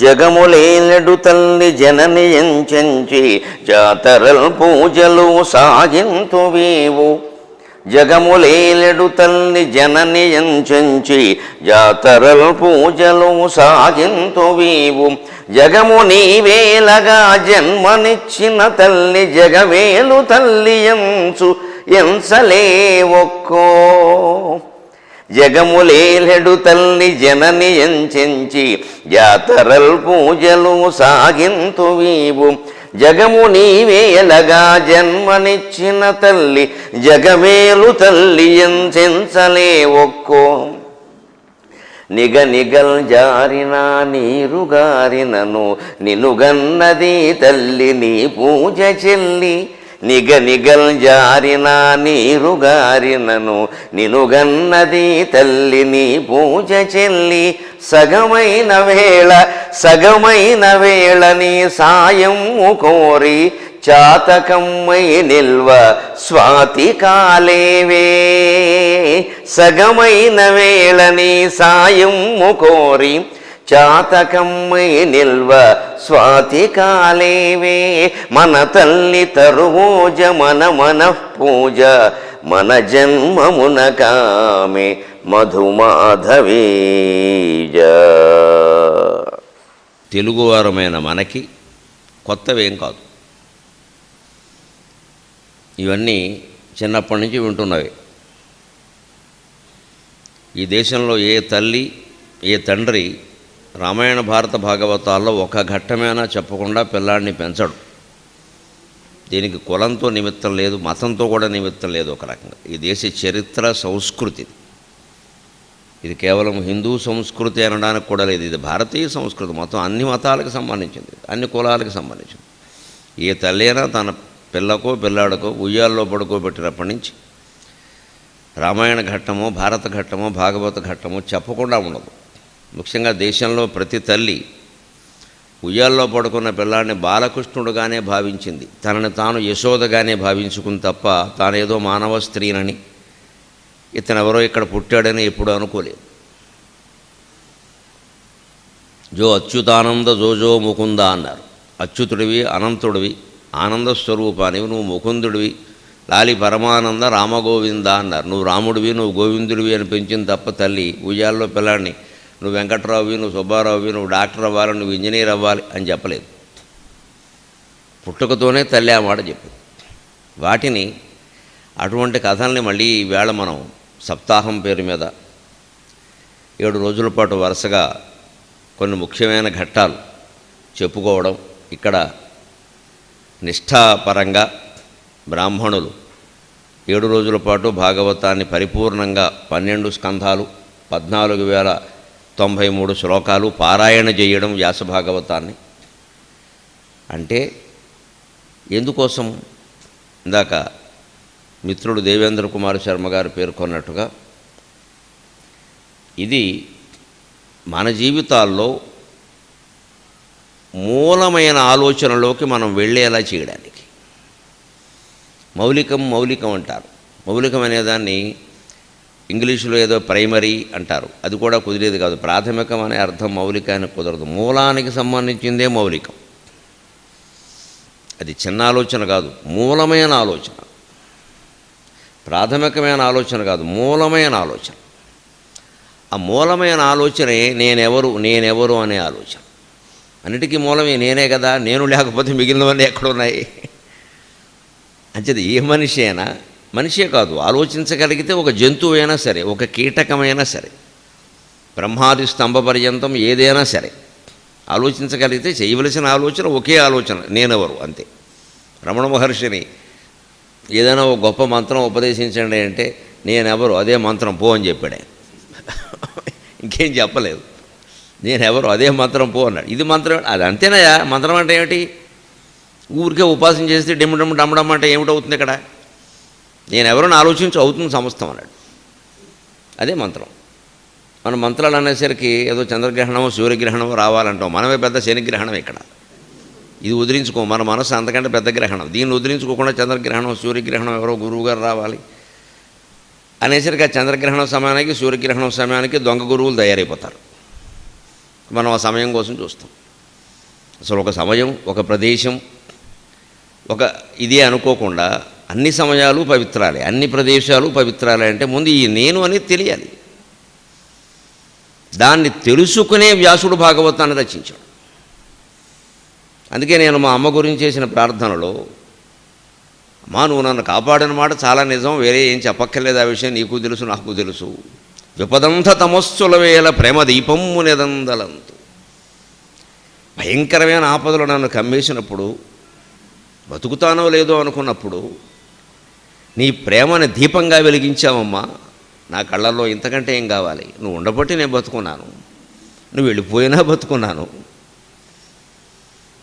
జగములేలెడు తల్లి జననియంచెంచి జాతరల్ పూజలు సాగింతువీవు. జగములేలెడు తల్లి జననియంచెంచి జాతరల్ పూజలు సాగింతువీవు. జగము నీవేలగా జన్మనిచ్చిన తల్లి జగవేలు తల్లి ఎంచు ఎంచలే ఒక్కో. జగములేలెడు తల్లి జనని ఎంచెంచి జాతరల్ పూజలు సాగింతువీవు. జగము నీవేలగా జన్మనిచ్చిన తల్లి జగమేలు తల్లి ఎంచెంచలే ఒక్కో. నిగనిగల్ జారిన నీరుగారినను నినుగన్నది తల్లి నీ పూజ చెల్లి. నిగనిగల్ జారిన నీరుగారినను నినుగన్నది తల్లి నీ పూజ చెల్లి. సగమైన వేళ నీ సాయము కోరి చాతకమ్మై నిల్వ స్వాతి కాలేవే. సగమైన వేళ నీ సాయము కోరి చాతకమ్మై నిల్వ స్వాతి కాలేవే. మన తల్లి తరువోజ మన పూజ మన జన్మమున కామె మధుమాధవీజ. తెలుగువారమైన మనకి కొత్తవేం కాదు, ఇవన్నీ చిన్నప్పటి నుంచి వింటున్నవి. ఈ దేశంలో ఏ తల్లి ఏ తండ్రి రామాయణ భారత భాగవతాల్లో ఒక ఘట్టమైనా చెప్పకుండా పిల్లాడిని పెంచడు. దీనికి కులంతో నిమిత్తం లేదు, మతంతో కూడా నిమిత్తం లేదు. ఒక రకంగా ఈ దేశ చరిత్ర సంస్కృతి, ఇది కేవలం హిందూ సంస్కృతి అనడానికి కూడా లేదు. ఇది భారతీయ సంస్కృతి, మొత్తం అన్ని మతాలకు సంబంధించింది, అన్ని కులాలకు సంబంధించింది. ఏ తల్లి అయినా తన పిల్లకో పిల్లాడికో ఉయ్యాల్లో పడుకోబెట్టినప్పటి నుంచి రామాయణ ఘట్టమో భారత ఘట్టమో భాగవత ఘట్టమో చెప్పకుండా ఉండదు. ముఖ్యంగా దేశంలో ప్రతి తల్లి ఉయ్యాల్లో పడుకున్న పిల్లాడిని బాలకృష్ణుడుగానే భావించింది, తనని తాను యశోదగానే భావించుకుని తప్ప తానేదో మానవ స్త్రీనని ఇతనెవరో ఇక్కడ పుట్టాడని ఎప్పుడు అనుకోలేదు. జో అచ్యుతానంద జోజో ముకుంద అన్నారు. అచ్యుతుడివి, అనంతుడివి, ఆనంద స్వరూపానివి, నువ్వు ముకుందుడివి, లాలి పరమానంద రామగోవింద అన్నారు. నువ్వు రాముడివి, నువ్వు గోవిందుడివి అని పెంచింది తప్ప తల్లి ఉయ్యాల్లో పిల్లాడిని నువ్వు వెంకట్రావువి, నువ్వు సుబ్బారావువి, నువ్వు డాక్టర్ అవ్వాలి, నువ్వు ఇంజనీర్ అవ్వాలి అని చెప్పలేదు. పుట్టుకతోనే తల్లి ఆ మాట చెప్పింది. వాటిని అటువంటి కథల్ని మళ్ళీ ఈవేళ మనం సప్తాహం పేరు మీద 7 రోజుల పాటు వరుసగా కొన్ని ముఖ్యమైన ఘట్టాలు చెప్పుకోవడం, ఇక్కడ నిష్ఠాపరంగా బ్రాహ్మణులు 7 రోజుల పాటు భాగవతాన్ని పరిపూర్ణంగా 12 స్కంధాలు 14,093 శ్లోకాలు పారాయణ చేయడం వ్యాసభాగవతాన్ని. అంటే ఎందుకోసం? ఇందాక మిత్రుడు దేవేంద్ర కుమార్ శర్మ గారు పేర్కొన్నట్టుగా ఇది మన జీవితాల్లో మూలమైన ఆలోచనలోకి మనం వెళ్ళేలా చేయడానికి. మౌలికం అంటారు. మౌలికం అనేదాన్ని ఇంగ్లీషులో ఏదో ప్రైమరీ అంటారు, అది కూడా కుదిరేది కాదు. ప్రాథమికం అనే అర్థం మౌలికానికి కుదరదు. మూలానికి సంబంధించిందే మౌలికం. అది చిన్న ఆలోచన కాదు, మూలమైన ఆలోచన. ప్రాథమికమైన ఆలోచన కాదు, మూలమైన ఆలోచన. ఆ మూలమైన ఆలోచనే నేనెవరు అనే ఆలోచన. అన్నిటికీ మూలమే నేనే కదా, నేను లేకపోతే మిగిలినవన్నీ ఎక్కడున్నాయి? అంచేది ఏ మనిషి అయినా, మనిషే కాదు, ఆలోచించగలిగితే ఒక జంతువు అయినా సరే, ఒక కీటకమైనా సరే, బ్రహ్మాది స్తంభ పర్యంతం ఏదైనా సరే ఆలోచించగలిగితే చేయవలసిన ఆలోచన ఒకే ఆలోచన, నేనెవరు, అంతే. రమణ మహర్షిని ఏదైనా ఒక గొప్ప మంత్రం ఉపదేశించండి అంటే నేనెవరు, అదే మంత్రం పో అని చెప్పాడే, ఇంకేం చెప్పలేదు. నేనెవరు, అదే మంత్రం పో అన్నాడు. ఇది మంత్రం, అది అంతేనాయా? మంత్రం అంటే ఏమిటి? ఊరికే ఉపాసన చేస్తే డమ్మడం అంటే ఏమిటవుతుంది ఇక్కడ? నేనెవరిని ఆలోచించి అవుతుంది సమస్తం అన్నాడు. అదే మంత్రం. మన మంత్రాలు అనేసరికి ఏదో చంద్రగ్రహణమో సూర్యగ్రహణమో రావాలంటాం. మనమే పెద్ద శనిగ్రహణం ఇక్కడ. ఇది వదిలించుకో, మన మనసు అంతకంటే పెద్ద గ్రహణం. దీన్ని వదిలించుకోకుండా చంద్రగ్రహణం సూర్యగ్రహణం ఎవరో గురువుగారు రావాలి అనేసరికి ఆ చంద్రగ్రహణం సమయానికి సూర్యగ్రహణం సమయానికి దొంగ గురువులు తయారైపోతారు. మనం ఆ సమయం కోసం చూస్తాం. అసలు ఒక సమయం, ఒక ప్రదేశం, ఒక ఇదే అనుకోకుండా అన్ని సమయాలు పవిత్రాలే, అన్ని ప్రదేశాలు పవిత్రాలే అంటే ముందు ఈ నేను అనేది తెలియాలి. దాన్ని తెలుసుకునే వ్యాసుడు భాగవతాన్ని రచించాడు. అందుకే నేను మా అమ్మ గురించి చేసిన ప్రార్థనలో, అమ్మా నువ్వు నన్ను కాపాడిన మాట చాలా నిజం, వేరే ఏం చెప్పక్కర్లేదు, ఆ విషయం నీకు తెలుసు నాకు తెలుసు. విపదంత తమస్సుల వేళ ప్రేమ దీపమ్ము నిదందలంతు. భయంకరమైన ఆపదలు నన్ను కమ్మేసినప్పుడు, బతుకుతానో లేదో అనుకున్నప్పుడు నీ ప్రేమని దీపంగా వెలిగించావమ్మా. నా కళ్ళల్లో ఇంతకంటే ఏం కావాలి? నువ్వు ఉండబట్టి నేను బతుకున్నాను, నువ్వు వెళ్ళిపోయినా బతుకున్నాను.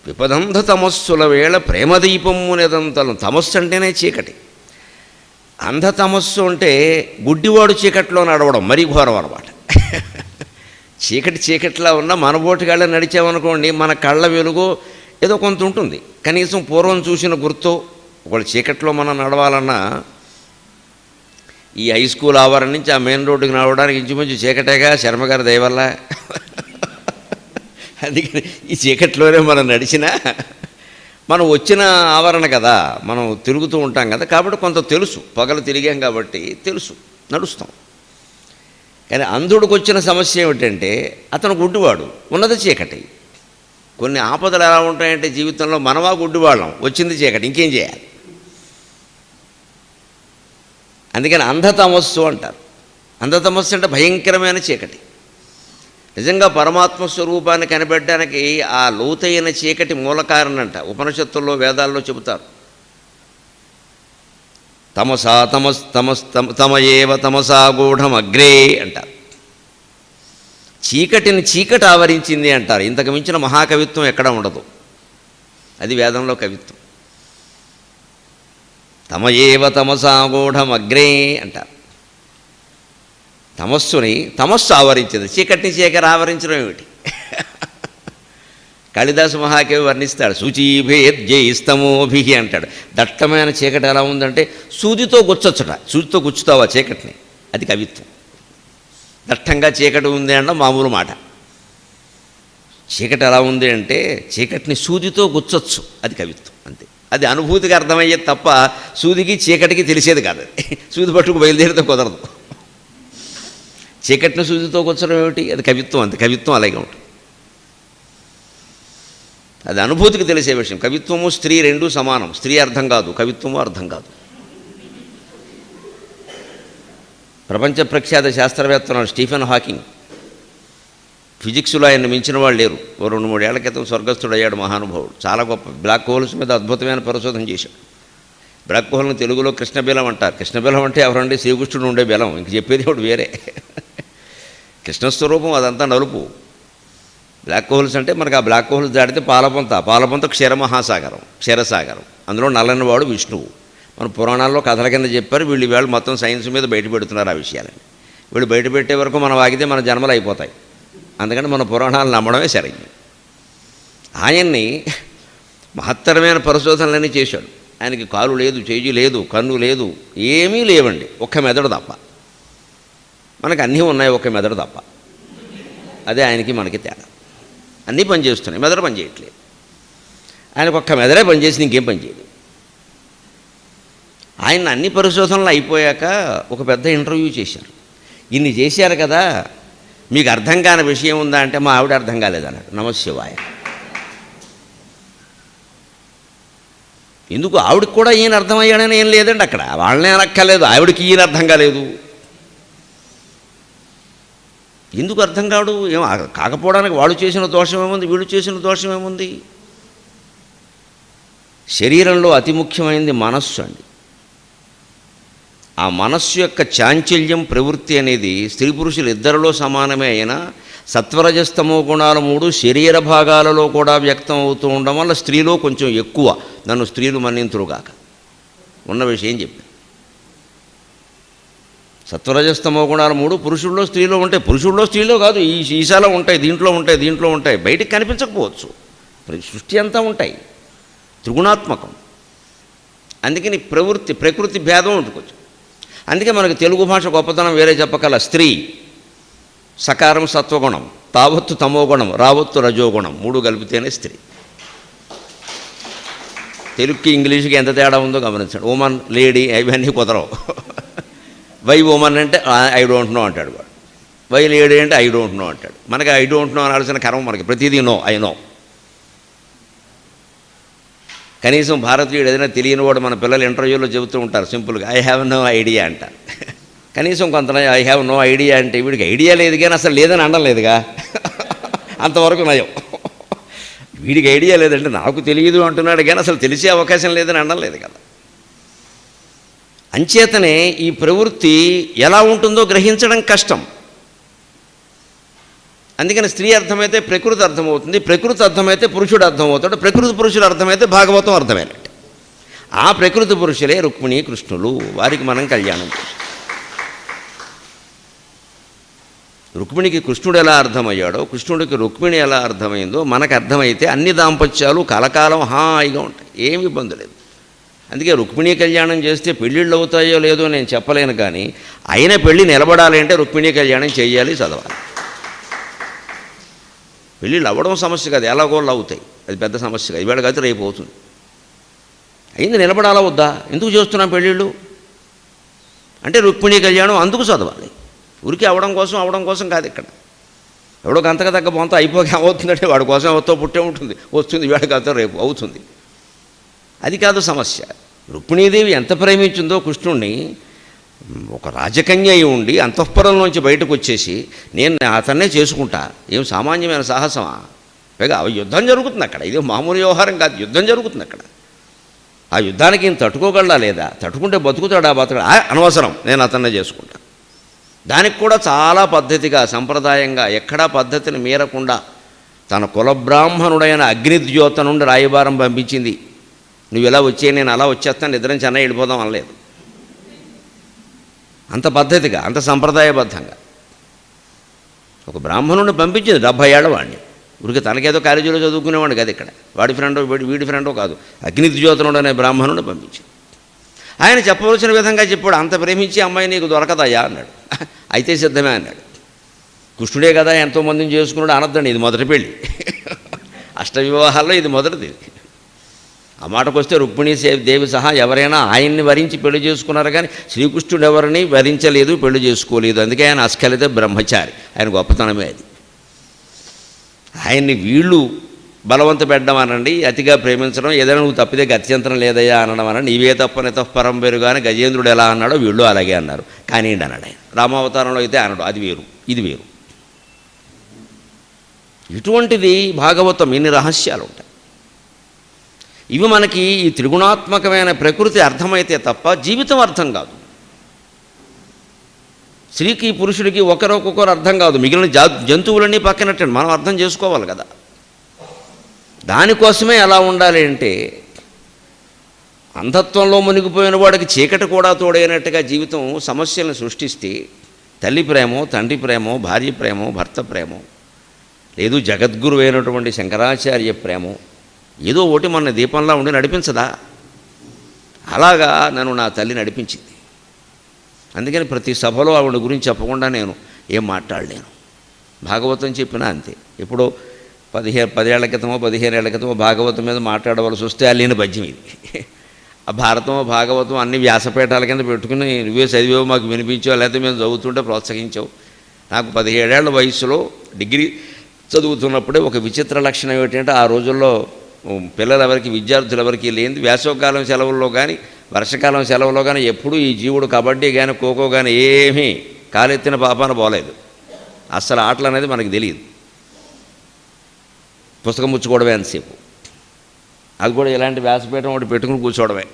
విపదంధ తమస్సుల వేళ ప్రేమదీపము నిదంతలం. తమస్సు అంటేనే చీకటి. అంధ తమస్సు అంటే గుడ్డివాడు చీకట్లో నడవడం, మరీ ఘోరం అన్నమాట. చీకటిలా ఉన్న మనబోటిగాళ్ళ నడిచామనుకోండి, మన కళ్ళ వెలుగు ఏదో కొంత ఉంటుంది. కనీసం పూర్వం చూసిన గుర్తు. ఒకళ్ళు చీకట్లో మనం నడవాలన్నా ఈ హై స్కూల్ ఆవరణ నుంచి ఆ మెయిన్ రోడ్డుకి నడవడానికి ఇంచుమించు చీకటేగా, శర్మగారి దయవల్ల. అందుకని ఈ చీకట్లోనే మనం నడిచినా మనం వచ్చిన ఆవరణ కదా, మనం తిరుగుతూ ఉంటాం కదా, కాబట్టి కొంత తెలుసు. పగలు తిరిగాం కాబట్టి తెలుసు, నడుస్తాం. కానీ అంధుడికి వచ్చిన సమస్య ఏమిటంటే అతను గుడ్డివాడు, ఉన్నది చీకటి. కొన్ని ఆపదలు ఎలా ఉంటాయంటే జీవితంలో మనమా గుడ్డివాళ్ళం, వచ్చింది చీకటి, ఇంకేం చేయాలి? అందుకని అంధతమస్సు అంటారు. అంధతమస్సు అంటే భయంకరమైన చీకటి. నిజంగా పరమాత్మ స్వరూపాన్ని కనిపెట్టడానికి ఆ లోతైన చీకటి మూల కారణంట. ఉపనిషత్తుల్లో వేదాల్లో చెబుతారు. తమసా తమయేవ తమసా గూఢమగ్రే అంటారు. చీకటిని చీకటి ఆవరించింది అంటారు. ఇంతకు మించిన మహాకవిత్వం ఎక్కడ ఉండదు. అది వేదంలో కవిత్వం. తమయేవ తమసా గూఢమగ్రే అంటారు. తమస్సు ఆవరించింది, చీకటిని చీకటి ఆవరించడం ఏమిటి? కాళిదాసు మహాకవి వర్ణిస్తాడు. శుచీభేద్యైస్తమోభి అంటాడు. దట్టమైన చీకటి ఎలా ఉందంటే సూదితో గుచ్చొచ్చట. సూదితో గుచ్చుతావా చీకటిని? అది కవిత్వం. దట్టంగా చీకటి ఉంది అనడం మామూలు మాట. చీకటి ఎలా ఉంది అంటే చీకటిని సూదితో గుచ్చొచ్చు, అది కవిత్వం. అంతే. అది అనుభూతికి అర్థమయ్యేది తప్ప సూదికి చీకటికి తెలిసేది కాదు. సూది పట్టుకు బయలుదేరితే కుదరదు. చీకటిని సూదితో గుచ్చడం ఏమిటి? అది కవిత్వం. అంతే. కవిత్వం అలాగే ఉంటుంది. అది అనుభూతికి తెలిసే విషయం. కవిత్వము స్త్రీ రెండూ సమానం. స్త్రీ అర్థం కాదు, కవిత్వము అర్థం కాదు. ప్రపంచ ప్రఖ్యాత శాస్త్రవేత్త స్టీఫెన్ హాకింగ్. ఫిజిక్స్లో ఆయన మించిన వాళ్ళు లేరు. ఓ 2-3 ఏళ్ల క్రితం స్వర్గస్థుడయ్యాడు మహానుభావుడు. చాలా గొప్ప బ్లాక్ హోల్స్ మీద అద్భుతమైన పరిశోధన చేశాడు. బ్లాక్ హోల్ని తెలుగులో కృష్ణబిలం అంటారు. కృష్ణబిలం అంటే ఎవరండి? శ్రీకృష్ణుడు ఉండే బెలం. ఇంక చెప్పేది ఒకటి వేరే. కృష్ణస్వరూపం అదంతా నలుపు. బ్లాక్ హోల్స్ అంటే మనకు ఆ బ్లాక్ హోల్స్ దాటితే పాలపొంత క్షీరసాగరం. అందులో నల్లని వాడు విష్ణువు. మన పురాణాల్లో కథల కింద చెప్పారు. వీళ్ళు వేళ మొత్తం సైన్స్ మీద బయట పెడుతున్నారు ఆ విషయాలని. వీళ్ళు బయట పెట్టే వరకు మనం ఆగితే మన జన్మలు అయిపోతాయి. అందుకని మన పురాణాలు నమ్మడమే సరైంది. ఆయన్ని మహత్తరమైన పరిశోధనలన్నీ చేశాడు. ఆయనకి కాలు లేదు, చేయి లేదు, కన్ను లేదు, ఏమీ లేవండి. ఒక్క మెదడు తప్ప. మనకు అన్నీ ఉన్నాయి, ఒక్క మెదడు తప్ప. అదే ఆయనకి మనకి తేడా. అన్నీ పనిచేస్తున్నాయి, మెదడు పని చేయట్లేదు. ఆయనకు ఒక్క మెదడే పనిచేసి ఇంకేం పని చేయలేదు. ఆయన అన్ని పరిశోధనలు అయిపోయాక ఒక పెద్ద ఇంటర్వ్యూ చేశారు. ఇన్ని చేశారు కదా, మీకు అర్థం కాని విషయం ఉందా అంటే మా ఆవిడ అర్థం కాలేదన్నాడు. నమశివాయ. ఎందుకు? ఆవిడకి కూడా ఈయన అర్థమయ్యాడని ఏం లేదండి అక్కడ. వాళ్ళనే అనక్కర్లేదు, ఆవిడకి ఈయన అర్థం కాలేదు. ఎందుకు అర్థం కాడు? ఏం కాకపోవడానికి వాడు చేసిన దోషం ఏముంది, వీడు చేసిన దోషం ఏముంది? శరీరంలో అతి ముఖ్యమైనది మనస్సు అండి. ఆ మనస్సు యొక్క చాంచల్యం, ప్రవృత్తి అనేది స్త్రీ పురుషులు ఇద్దరిలో సమానమే అయినా సత్వరజస్తమో గుణాలు 3 శరీర భాగాలలో కూడా వ్యక్తం అవుతూ ఉండడం వల్ల స్త్రీలో కొంచెం ఎక్కువ. నన్ను స్త్రీలు మన్నింతురుగాక ఉన్న విషయం చెప్పి. సత్వరజస్తమో గుణాలు 3 పురుషుల్లో స్త్రీలో ఉంటాయి. పురుషుల్లో స్త్రీలో కాదు, ఈ ఈశాలో ఉంటాయి, దీంట్లో ఉంటాయి. బయటికి కనిపించకపోవచ్చు, సృష్టి అంతా ఉంటాయి. త్రిగుణాత్మకం. అందుకని ప్రకృతి భేదం ఉంటుకోవచ్చు. అందుకే మనకు తెలుగు భాష గొప్పతనం వేరే చెప్పగల. స్త్రీ సకారం సత్వగుణం, తావత్తు తమోగుణం, రావత్తు రజోగుణం, 3 కలిపితేనే స్త్రీ. తెలుగుకి ఇంగ్లీష్కి ఎంత తేడా ఉందో గమనించండి. ఉమన్, లేడీ ఇవన్నీ కుదరవు. వై ఉమన్ అంటే ఐ డోంట్ నో అంటాడు వాడు, వై లేడీ అంటే ఐ డోంట్ నో అంటాడు. మనకి ఐ డోంట్ నో అనాల్సిన కర్మ మనకి, ప్రతిదీ నో, ఐ నో. కనీసం భారతీయుడు ఏదైనా తెలియని వాడు మన పిల్లలు ఇంటర్వ్యూలో చెబుతూ ఉంటారు సింపుల్గా ఐ హ్యావ్ నో ఐడియా అంటారు. కనీసం కొంత ఐ హ్యావ్ నో ఐడియా అంటే వీడికి ఐడియా లేదు కానీ అసలు లేదని అనలేదుగా, అంతవరకు నయం. వీడికి ఐడియా లేదంటే నాకు తెలియదు అంటున్నాడు కానీ అసలు తెలిసే అవకాశం లేదని అనలేదు కదా. అంచేతనే ఈ ప్రవృత్తి ఎలా ఉంటుందో గ్రహించడం కష్టం. అందుకని స్త్రీ అర్థమైతే ప్రకృతి అర్థమవుతుంది, ప్రకృతి అర్థమైతే పురుషుడు అర్థమవుతాడు, ప్రకృతి పురుషుడు అర్థమైతే భాగవతం అర్థమైనట్టు. ఆ ప్రకృతి పురుషులే రుక్మిణీ కృష్ణులు, వారికి మనం కళ్యాణం చేస్తాం. రుక్మిణికి కృష్ణుడు ఎలా అర్థమయ్యాడో, కృష్ణుడికి రుక్మిణి ఎలా అర్థమైందో మనకు అర్థమైతే అన్ని దాంపత్యాలు కలకాలం హాయిగా ఉంటాయి, ఏమి ఇబ్బంది లేదు. అందుకే రుక్మిణీ కళ్యాణం చేస్తే పెళ్ళిళ్ళు అవుతాయో లేదో నేను చెప్పలేను, కానీ అయిన పెళ్ళి నిలబడాలి అంటే రుక్మిణీ కళ్యాణం చేయాలి, చదవాలి. పెళ్ళిళ్ళు అవ్వడం సమస్య కాదు, ఎలాగోళ్ళు అవుతాయి, అది పెద్ద సమస్య కాదు. ఇవాళ కాదు రేపు అవుతుంది. అయింది నిలబడాలా వద్దా, ఎందుకు చేస్తున్నాం పెళ్ళిళ్ళు అంటే రుక్మిణీ కళ్యాణం అందుకు చదవాలి. ఉరికి అవడం కోసం కాదు. ఇక్కడ ఎవడో గంతకు తగ్గ బొంత అయిపోక అవుతుందంటే వాడి కోసం ఎవరితో పుట్టే ఉంటుంది, వస్తుంది, వేడ కాదు రేపు అవుతుంది. అది కాదు సమస్య. రుక్మిణీదేవి ఎంత ప్రేమించిందో కృష్ణుణ్ణి, ఒక రాజకన్య అయి ఉండి అంతఃపురంలోంచి బయటకు వచ్చేసి నేను అతన్నే చేసుకుంటా, ఏం సామాన్యమైన సాహసమా? పైగా యుద్ధం జరుగుతుంది అక్కడ, ఇది మామూలు వ్యవహారం కాదు, యుద్ధం జరుగుతుంది అక్కడ. ఆ యుద్ధానికి ఈయన తట్టుకోగలడా లేదా? తట్టుకుంటే బతుకుతాడా బతకడా? అనవసరం, నేను అతన్నే చేసుకుంటా. దానికి కూడా చాలా పద్ధతిగా సంప్రదాయంగా ఎక్కడా పద్ధతిని మీరకుండా తన కులబ్రాహ్మణుడైన అగ్నిద్యోత నుండి రాయబారం పంపించింది. నువ్వు ఇలా వచ్చే నేను అలా వచ్చేస్తాను, ఇద్దరం చెన్నై వెళ్ళిపోదాం అనలేదు. అంత పద్ధతిగా, అంత సంప్రదాయబద్ధంగా ఒక బ్రాహ్మణుడిని పంపించింది. 70 ఏళ్ల వాడిని, ఊరికి తనకేదో కాలేజీలో చదువుకునేవాడు కాదు, ఇక్కడ వాడి ఫ్రెండో వీడి ఫ్రెండో కాదు, అగ్నిద్యోతనుడు అనే బ్రాహ్మణుడిని పంపించింది. ఆయన చెప్పవలసిన విధంగా చెప్పాడు. అంత ప్రేమించి అమ్మాయి నీకు దొరకదయ్యా అన్నాడు. అయితే సిద్ధమే అన్నాడు. కృష్ణుడే కదా ఎంతోమందిని చేసుకున్నాడు అనద్దండి, ఇది మొదటి పెళ్ళి. అష్టవివాహాల్లో ఇది మొదటిది. ఆ మాటకు వస్తే రుక్మిణీ దేవి సహా ఎవరైనా ఆయన్ని వరించి పెళ్లి చేసుకున్నారు, కానీ శ్రీకృష్ణుడు ఎవరిని వరించలేదు, పెళ్లి చేసుకోలేదు. అందుకే ఆయన అస్ఖలిత బ్రహ్మచారి, ఆయన గొప్పతనమే అది. ఆయన్ని వీళ్ళు బలవంత పెట్టడం అనండి, అతిగా ప్రేమించడం, ఏదైనా నువ్వు తప్పితే గత్యంతరం లేదయ్యా అనడం అనండి. నీవే తప్పని తప్పరం పేరు కానీ గజేంద్రుడు ఎలా అన్నాడో వీళ్ళు అలాగే అన్నారు, కానివ్వండి అన్నాడు ఆయన. రామావతారంలో అయితే అనడు, అది వేరు ఇది వేరు. ఇటువంటిది భాగవతం, ఇన్ని రహస్యాలు ఉంటాయి. ఇవి మనకి ఈ త్రిగుణాత్మకమైన ప్రకృతి అర్థమైతే తప్ప జీవితం అర్థం కాదు. స్త్రీకి పురుషుడికి ఒకరొకొకరు అర్థం కాదు, మిగిలిన జంతువులన్నీ పక్కనట్టండి, మనం అర్థం చేసుకోవాలి కదా. దానికోసమే ఎలా ఉండాలి అంటే అంధత్వంలో మునిగిపోయిన వాడికి చీకటి కూడా తోడైనట్టుగా జీవితం సమస్యలను సృష్టిస్తే తల్లి ప్రేమో, తండ్రి ప్రేమో, భార్య ప్రేమో, భర్త ప్రేమో, లేదు జగద్గురు అయినటువంటి శంకరాచార్య ప్రేమో, ఏదో ఒకటి మన దీపంలా ఉండి నడిపించదా? అలాగా నన్ను నా తల్లి నడిపించింది. అందుకని ప్రతి సభలో ఆవిడ గురించి చెప్పకుండా నేను ఏం మాట్లాడలేను. భాగవతం చెప్పినా అంతే. ఎప్పుడో 10 ఏళ్ల క్రితమో 15 ఏళ్ల క్రితమో భాగవతం మీద మాట్లాడవలసి వస్తే అల్లిన పద్యం ఇది. ఆ భారతం భాగవతం అన్ని వ్యాసపీఠాల కింద పెట్టుకుని నువ్వే చదివేవు, మాకు వినిపించావు, లేకపోతే మేము చదువుతుంటే ప్రోత్సహించావు. నాకు 17 ఏళ్ల వయసులో డిగ్రీ చదువుతున్నప్పుడే ఒక విచిత్ర లక్షణం ఏమిటంటే, ఆ రోజుల్లో పిల్లలు ఎవరికి, విద్యార్థులు ఎవరికి లేనిది వేసవకాలం సెలవుల్లో కానీ వర్షాకాలం సెలవుల్లో కానీ ఎప్పుడూ ఈ జీవుడు కబడ్డీ కానీ ఖోఖో కానీ ఏమీ కాలెత్తిన పాపాన పోలేదు. అస్సలు ఆటలు అనేది మనకు తెలియదు. పుస్తకం ముచ్చుకోవడమే అంతసేపు, అది కూడా ఇలాంటి వ్యాసపీఠం ఒకటి పెట్టుకుని కూర్చోవడమే.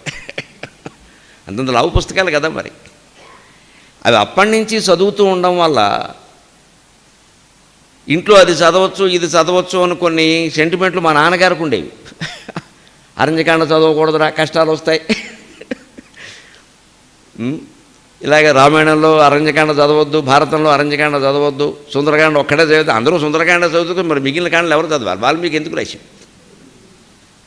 అంతంత లావు పుస్తకాలు కదా మరి. అవి అప్పటి నుంచి చదువుతూ ఉండడం వల్ల ఇంట్లో అది చదవచ్చు ఇది చదవచ్చు అని కొన్ని సెంటిమెంట్లు మా నాన్నగారికి ఉండేవి. అరణ్యకాండ చదవకూడదురా, కష్టాలు వస్తాయి. ఇలాగే రామాయణంలో అరణ్యకాండ చదవద్దు, భారతంలో అరణ్యకాండ చదవద్దు, సుందరకాండ ఒక్కడే చదివితే అందరూ సుందరకాండ చదువుతూ మరి మిగిలిన కాండలు ఎవరు చదవాలి? వాల్మీకి ఎందుకు రాశాం?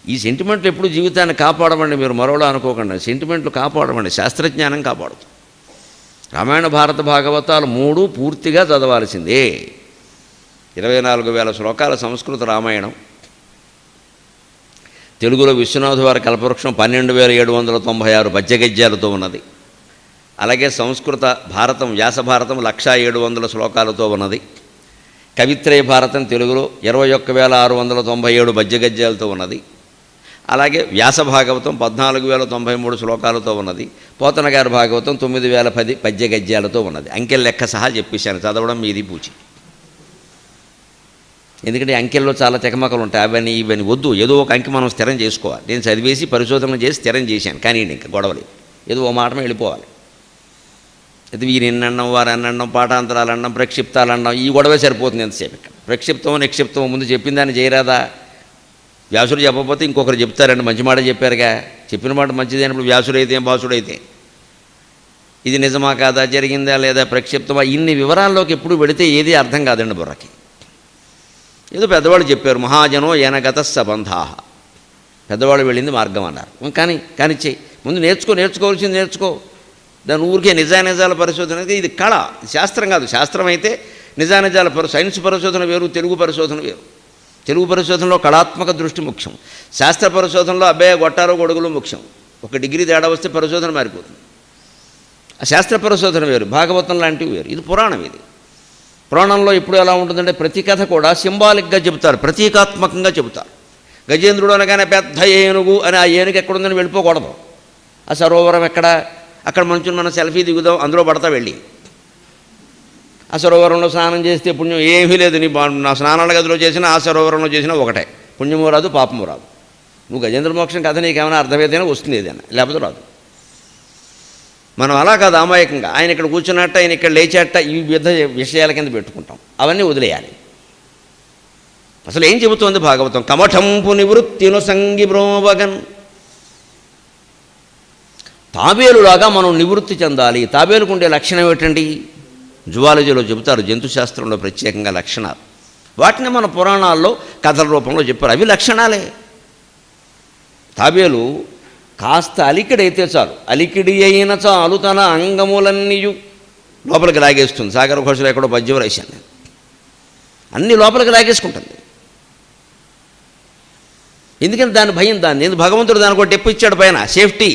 ఈ సెంటిమెంట్లు ఎప్పుడు జీవితాన్ని కాపాడమండి, మీరు మరోలా అనుకోకండి. సెంటిమెంట్లు కాపాడమండి, శాస్త్రజ్ఞానం కాపాడుతుంది. రామాయణ భారత భాగవతాలు 3 పూర్తిగా చదవాల్సిందే. 24,000 శ్లోకాల సంస్కృత రామాయణం, తెలుగులో విశ్వనాథ వారి కల్పవృక్షం 12,796 పద్యగద్యాలతో ఉన్నది. అలాగే సంస్కృత భారతం వ్యాస భారతం 1,700 శ్లోకాలతో ఉన్నది. కవిత్రయ భారతం తెలుగులో 21,697 పద్యగద్యాలతో ఉన్నది. అలాగే వ్యాస భాగవతం 14,093 శ్లోకాలతో ఉన్నది. పోతన గారి భాగవతం 9,010 పద్యగద్యాలతో ఉన్నది. అంకెల లెక్క సహా చెప్పేశాను, చదవడం మీది పూచి. ఎందుకంటే అంకెల్లో చాలా తెకమకలు ఉంటాయి, అవన్నీ ఇవన్నీ వద్దు. ఏదో ఒక అంకె మనం స్థిరం చేసుకోవాలి. నేను చదివేసి పరిశోధన చేసి స్థిరం చేశాను, కానీ ఇంకా గొడవలేదు. ఏదో ఓ మాట వెళ్ళిపోవాలి. అది వీరు ఎన్నన్నం వారు అన్నండం పాఠాంతరాలు అన్నం ప్రక్షిప్తాలు అన్నం ఈ గొడవే సరిపోతుంది ఎంతసేపు. ఇక్కడ ప్రక్షిప్తం నిక్షిప్తం ముందు చెప్పిన దాన్ని చేయరాదా? వ్యాసుడు చెప్పకపోతే ఇంకొకరు చెప్తారండి, మంచి మాట చెప్పారుగా, చెప్పిన మాట మంచిదైనప్పుడు వ్యాసుడైతే భాసుడైతే ఇది నిజమా కాదా, జరిగిందా లేదా, ప్రక్షిప్తమా, ఇన్ని వివరాల్లోకి ఎప్పుడు వెళితే ఏది అర్థం కాదండి బుర్రకి. ఏదో పెద్దవాళ్ళు చెప్పారు, మహాజనో ఏనగత సబంధా, పెద్దవాళ్ళు వెళ్ళింది మార్గం అన్నారు. కానీ చెయ్యి ముందు నేర్చుకోవాల్సింది నేర్చుకో. దాని ఊరికే నిజానిజాల పరిశోధన, ఇది కళ, శాస్త్రం కాదు. శాస్త్రం అయితే నిజానిజాల సైన్స్ పరిశోధన వేరు, తెలుగు పరిశోధన వేరు. తెలుగు పరిశోధనలో కళాత్మక దృష్టి ముఖ్యం, శాస్త్ర పరిశోధనలో అబ్బాయి గొట్టారో గొడుగులు ముఖ్యం. ఒక డిగ్రీ తేడా వస్తే పరిశోధన మారిపోతుంది. ఆ శాస్త్ర పరిశోధన వేరు, భాగవతం లాంటివి వేరు. ఇది పురాణం. ఇది పురాణంలో ఇప్పుడు ఎలా ఉంటుందంటే ప్రతి కథ కూడా సింబాలిక్గా చెబుతారు, ప్రతీకాత్మకంగా చెబుతారు. గజేంద్రుడు అనగానే పెద్ద ఏనుగు అని, ఆ ఏనుగు ఎక్కడుందని వెళ్ళిపోకూడదు. ఆ సరోవరం ఎక్కడ, అక్కడ మనం సెల్ఫీ దిగుదాం, అందులో పడతా వెళ్ళి. ఆ సరోవరంలో స్నానం చేస్తే పుణ్యం ఏమీ లేదు. నా స్నానాల గదిలో చేసినా ఆ సరోవరంలో చేసినా ఒకటే, పుణ్యము రాదు పాపము రాదు. నువ్వు గజేంద్ర మోక్షం కథ నీకేమైనా అర్థమైతేనే వస్తుంది ఏదైనా, లేకపోతే రాదు. మనం అలా కాదు, అమాయకంగా ఆయన ఇక్కడ కూర్చున్నట్ట, ఆయన ఇక్కడ లేచేట, ఈ విధ విషయాల కింద పెట్టుకుంటాం. అవన్నీ వదిలేయాలి. అసలు ఏం చెబుతోంది భాగవతం? కమఠంపు నివృత్తిను సంగి బ్రోవగన్. తాబేలులాగా మనం నివృత్తి చెందాలి. తాబేలుకు ఉండే లక్షణం ఏమిటండి? జువాలజీలో చెబుతారు, జంతుశాస్త్రంలో ప్రత్యేకంగా లక్షణాలు. వాటిని మన పురాణాల్లో కథల రూపంలో చెప్పారు. అవి లక్షణాలే. తాబేలు కాస్త అలికిడైతే చాలు, అలికిడి అయిన చాలు తన అంగములన్నీయు లోపలికి లాగేస్తుంది. సాగర ఘోషలో ఎక్కడో పద్యం రాశాను, అన్ని లోపలికి లాగేసుకుంటుంది. ఎందుకంటే దాని భయం, దాన్ని భగవంతుడు దానికి ఒక టెప్పు ఇచ్చాడు పైన, సేఫ్టీ.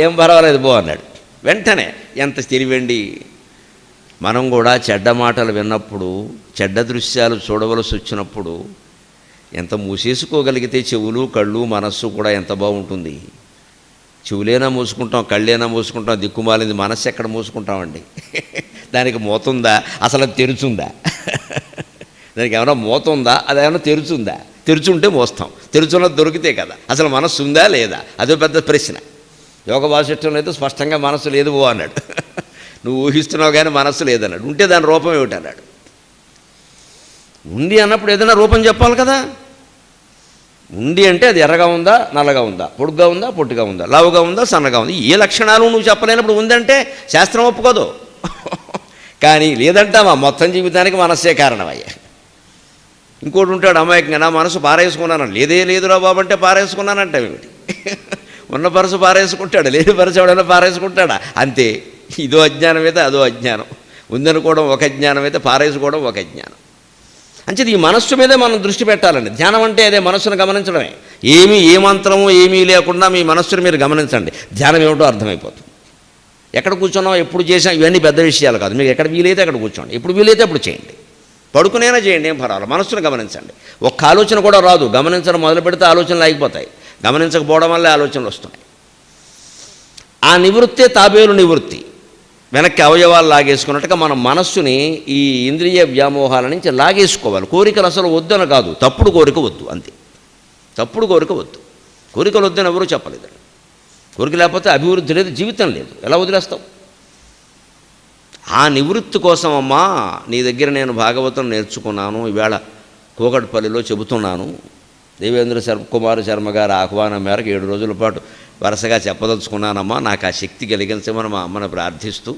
ఏం పర్వాలేదు బో అన్నాడు. వెంటనే ఎంత తెలివండి. మనం కూడా చెడ్డ మాటలు విన్నప్పుడు, చెడ్డ దృశ్యాలు చూడవలసి వచ్చినప్పుడు ఎంత మూసేసుకోగలిగితే చెవులు కళ్ళు మనస్సు కూడా ఎంత బాగుంటుంది. చెవులైనా మూసుకుంటాం, కళ్ళైనా మూసుకుంటాం, దిక్కుమాలింది మనస్సు ఎక్కడ మూసుకుంటామండి? దానికి మూతుందా? అసలు అది తెరుచుందా? దానికి ఏమైనా మూతుందా? అదేమైనా తెరుచుందా? తెరుచుంటే మోస్తాం, తెరుచున్నది దొరికితే కదా. అసలు మనస్సు ఉందా లేదా? అదో పెద్ద ప్రశ్న. యోగ వాసిష్టంలో అయితే స్పష్టంగా మనస్సు లేదు ఓ అన్నాడు. నువ్వు ఊహిస్తున్నావు కానీ మనస్సు లేదన్నాడు. ఉంటే దాని రూపం ఏమిటి అన్నాడు. ఉంది అన్నప్పుడు ఏదైనా రూపం చెప్పాలి కదా. ఉంది అంటే అది ఎర్రగా ఉందా నల్లగా ఉందా, పొడుగ్గా ఉందా పొట్టిగా ఉందా, లావుగా ఉందా సన్నగా ఉందా, ఏ లక్షణాలు నువ్వు చెప్పలేనప్పుడు ఉందంటే శాస్త్రం ఒప్పుకోదు. కానీ లేదంటావా, మొత్తం జీవితానికి మనస్సే కారణమయ్యా. ఇంకోటి ఉంటాడు అమాయకంగా, నా మనసు పారేసుకున్నాను. లేదురా బాబు అంటే పారేసుకున్నానంటే ఏమిటి? ఉన్న పరసు పారేసుకుంటాడు, లేని పరసు ఎవడైనా పారేసుకుంటాడా? అంతే. ఇదో అజ్ఞానం అయితే అదో అజ్ఞానం. ఉందనుకోవడం ఒక అజ్ఞానం అయితే పారేసుకోవడం ఒక అజ్ఞానం. అంచేది ఈ మనస్సు మీదే మనం దృష్టి పెట్టాలండి. ధ్యానం అంటే అదే, మనస్సును గమనించడమే. ఏ మంత్రము ఏమీ లేకుండా మీ మనస్సును మీరు గమనించండి, ధ్యానం ఏమిటో అర్థమైపోతుంది. ఎక్కడ కూర్చున్నాం, ఎప్పుడు చేసాం, ఇవన్నీ పెద్ద విషయాలు కాదు. మీకు ఎక్కడ వీలైతే అక్కడ కూర్చోండి, ఎప్పుడు వీలైతే అప్పుడు చేయండి. పడుకునేనా చేయండి, ఏం పర్వాలేదు. మనస్సును గమనించండి. ఒక్క ఆలోచన కూడా రాదు. గమనించడం మొదలు పెడితే ఆలోచనలు ఆగిపోతాయి. గమనించకపోవడం వల్లే ఆలోచనలు వస్తున్నాయి. ఆ నివృత్తే తాబేలు నివృత్తి. వెనక్కి అవయవాలు లాగేసుకున్నట్టుగా మన మనస్సుని ఈ ఇంద్రియ వ్యామోహాల నుంచి లాగేసుకోవాలి. కోరికలు అసలు వద్దని కాదు, తప్పుడు కోరిక వద్దు, అంతే. తప్పుడు కోరిక వద్దు. కోరికలు వద్దని ఎవరూ చెప్పలేదు. కోరిక లేకపోతే అభివృద్ధి లేదు, జీవితం లేదు. ఎలా వదిలేస్తావు? ఆ నివృత్తి కోసం అమ్మా నీ దగ్గర నేను భాగవతం నేర్చుకున్నాను, ఈవేళ కూకట్పల్లిలో చెబుతున్నాను. దేవేంద్ర కుమార్ శర్మ గారి ఆహ్వానం మేరకు 7 రోజుల పాటు వరుసగా చెప్పదలుచుకున్నానమ్మా, నాకు ఆ శక్తి కలిగించమని మా అమ్మను ప్రార్థిస్తూ